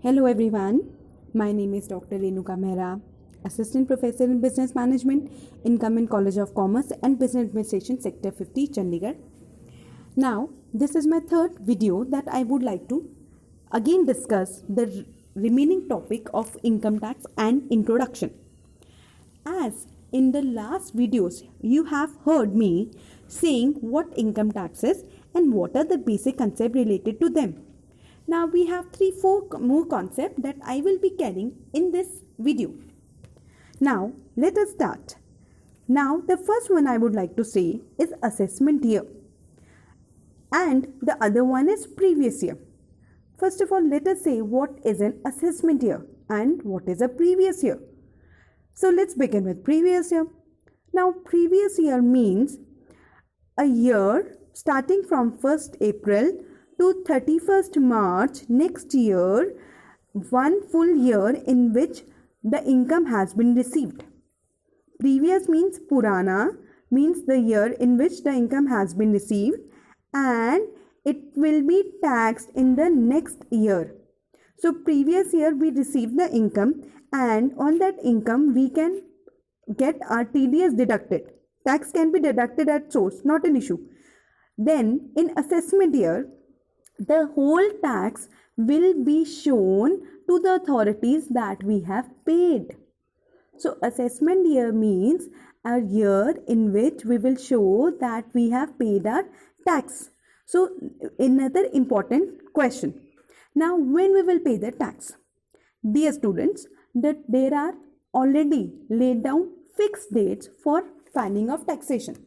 Hello everyone, my name is Dr. Renuka Mehra, Assistant Professor in Business Management, Income College of Commerce and Business Administration, Sector 50, Chandigarh. Now, this is my third video that I would like to again discuss the remaining topic of income tax and introduction. As in the last videos, you have heard me saying what income tax is and what are the basic concepts related to them. Now we have 3-4 more concepts that I will be carrying in this video. Now let us start. Now the first one I would like to say is assessment year and the other one is previous year. First of all, let us say what is an assessment year and what is a previous year. So let's begin with previous year. Now previous year means a year starting from 1st April to 31st March next year, one full year in which the income has been received. Previous means Purana, means the year in which the income has been received, and it will be taxed in the next year. So previous year we received the income, and on that income we can get our TDS deducted. Tax can be deducted at source, not an issue. Then in assessment year, the whole tax will be shown to the authorities that we have paid. So assessment year means a year in which we will show that we have paid our tax. So another important question. Now when we will pay the tax? Dear students, that there are already laid down fixed dates for filing of taxation.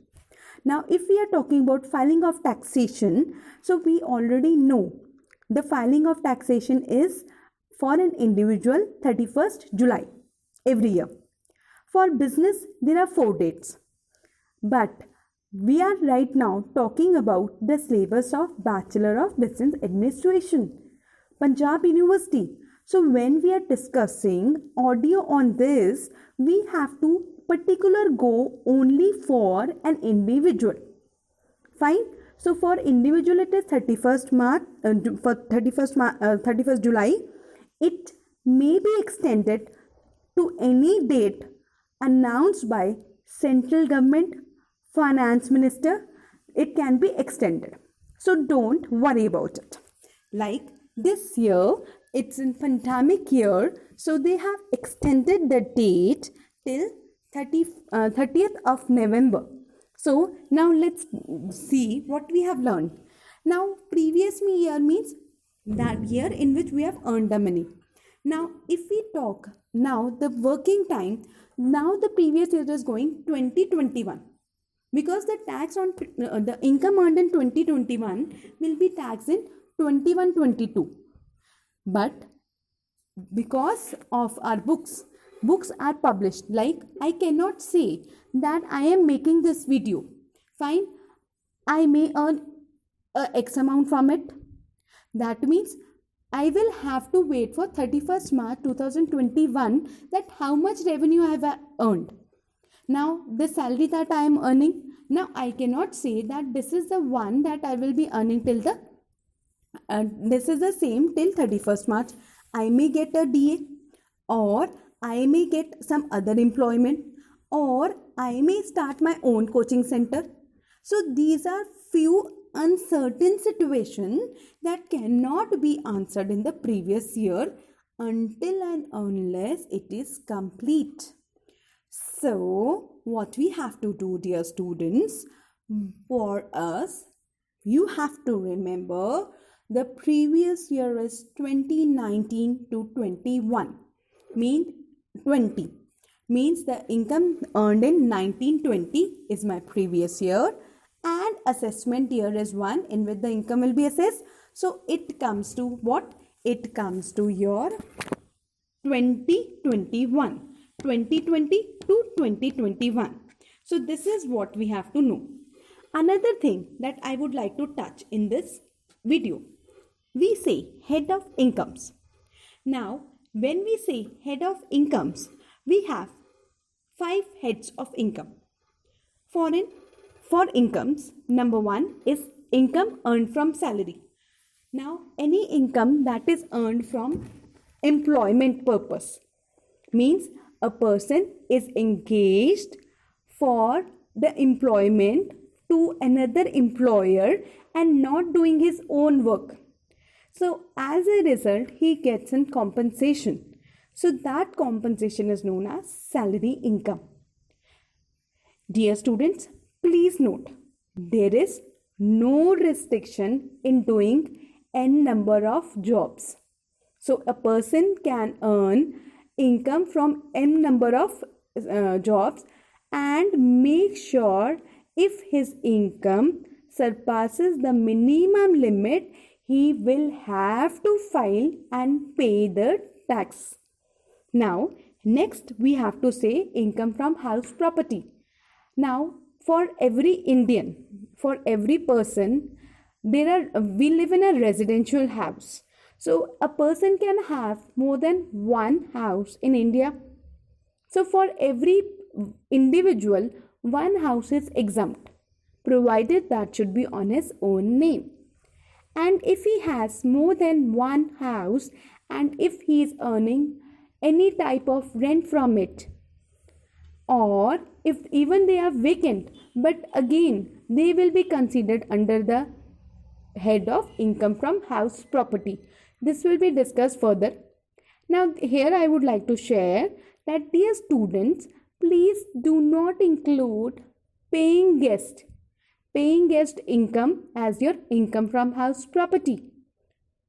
Now, if we are talking about filing of taxation, so we already know the filing of taxation is for an individual 31st July every year. For business, there are 4 dates. But we are right now talking about the syllabus of Bachelor of Business Administration, Punjab University. So when we are discussing audio on this, we have to particular go only for an individual. Fine. So for individual it is 31st March for 31st July. It may be extended to any date announced by central government, finance minister. It can be extended. So don't worry about it. Like this year, it's in pandemic year, so they have extended the date till 30th of November. So now let's see what we have learned. Now previous year means that year in which we have earned the money. Now if we talk now the working time, now the previous year is going 2021, because the tax on the income earned in 2021 will be taxed in 21-22. But because of our books are published, like I cannot say that I am making this video. Fine, I may earn X amount from it. That means I will have to wait for 31st March 2021 that how much revenue I have earned. Now the salary that I am earning, now I cannot say that this is the one that I will be earning till the this is the same till 31st March. I may get a DA, or I may get some other employment, or I may start my own coaching center. So these are few uncertain situations that cannot be answered in the previous year until and unless it is complete. So what we have to do, dear students, for us, you have to remember the previous year is 2019 to 21. Means 20 means the income earned in 1920 is my previous year, and assessment year is one in which the income will be assessed. So it comes to what? It comes to your 2021, 2020 to 2021. So this is what we have to know. Another thing that I would like to touch in this video, we say head of incomes. Now when we say head of incomes, we have 5 heads of income. For incomes, number 1 is income earned from salary. Now any income that is earned from employment purpose. Means a person is engaged for the employment to another employer and not doing his own work. So as a result, he gets some compensation. So that compensation is known as salary income. Dear students, please note, there is no restriction in doing n number of jobs. So a person can earn income from n number of jobs and make sure if his income surpasses the minimum limit, he will have to file and pay the tax. Now, next we have to say income from house property. Now, for every Indian, for every person, we live in a residential house. So, a person can have more than one house in India. So, for every individual, one house is exempt, provided that should be on his own name. And if he has more than one house and if he is earning any type of rent from it, or if even they are vacant, but again they will be considered under the head of income from house property. This will be discussed further. Now here I would like to share that, dear students, please do not include paying guest income as your income from house property.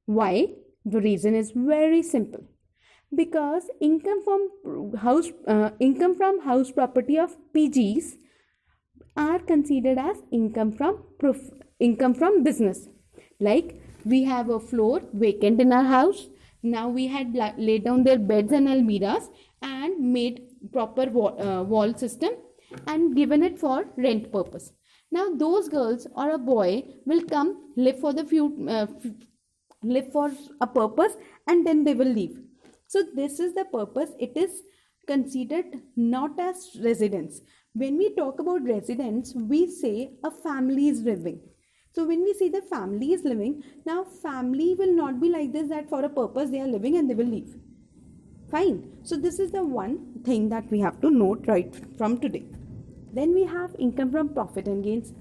Why? The reason is very simple. Because income from house property of PGs are considered as income from business. Like we have a floor vacant in our house. Now we had laid down their beds and almirahs and made proper wall system and given it for rent purpose. Now those girls or a boy will come live for a purpose and then they will leave. So this is the purpose. It is considered not as residence. When we talk about residence, we say a family is living. So when we say the family is living, now family will not be like this, that for a purpose they are living and they will leave. Fine. So this is the one thing that we have to note right from today. Then we have income from profit and gains.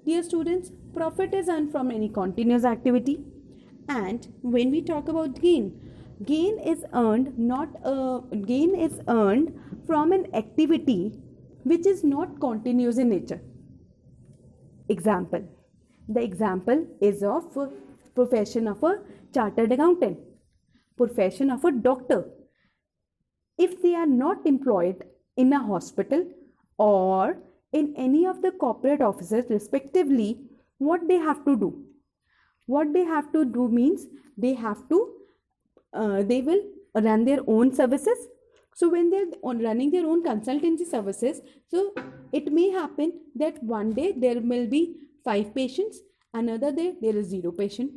Dear students, profit is earned from any continuous activity. And when we talk about gain is earned from an activity which is not continuous in nature. Example. The example is of profession of a chartered accountant, profession of a doctor. If they are not employed in a hospital or in any of the corporate offices respectively, what they have to do? What they have to do means they will run their own services. So when they're running their own consultancy services, so it may happen that one day there will be 5 patients, another day there is 0 patient,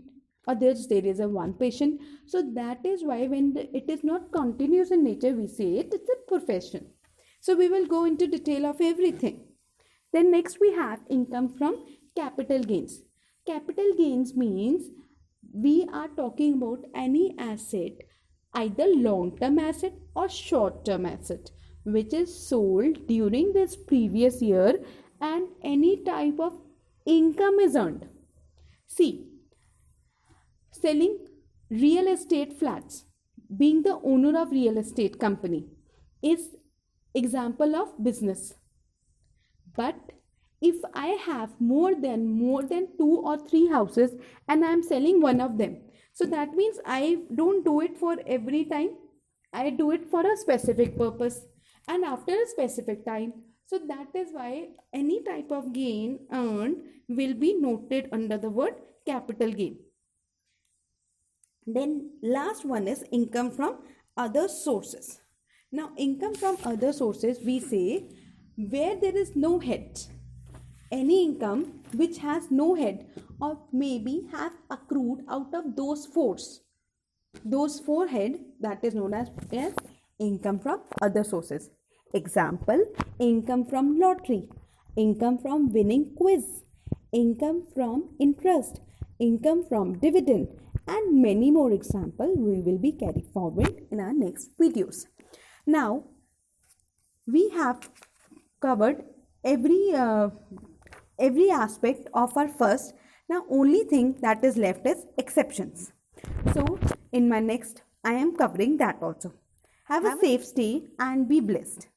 or there is a 1 patient. So that is why when it is not continuous in nature, we say it's a profession. So we will go into detail of everything. Then next we have income from capital gains. Capital gains means we are talking about any asset, either long-term asset or short-term asset, which is sold during this previous year and any type of income is earned. See, selling real estate flats, being the owner of real estate company is example of business. But if I have more than 2 or 3 houses and I am selling one of them, so that means I don't do it for every time. I do it for a specific purpose and after a specific time. So that is why any type of gain earned will be noted under the word capital gain. Then last one is income from other sources. Now income from other sources, we say where there is no head. Any income which has no head or maybe have accrued out of those 4 head, that is known as income from other sources. Example, income from lottery, income from winning quiz, income from interest, income from dividend, and many more examples we will be carrying forward in our next videos. Now, we have covered every aspect of our first. Now, only thing that is left is exceptions. So, in my next, I am covering that also. Have a safe stay and be blessed.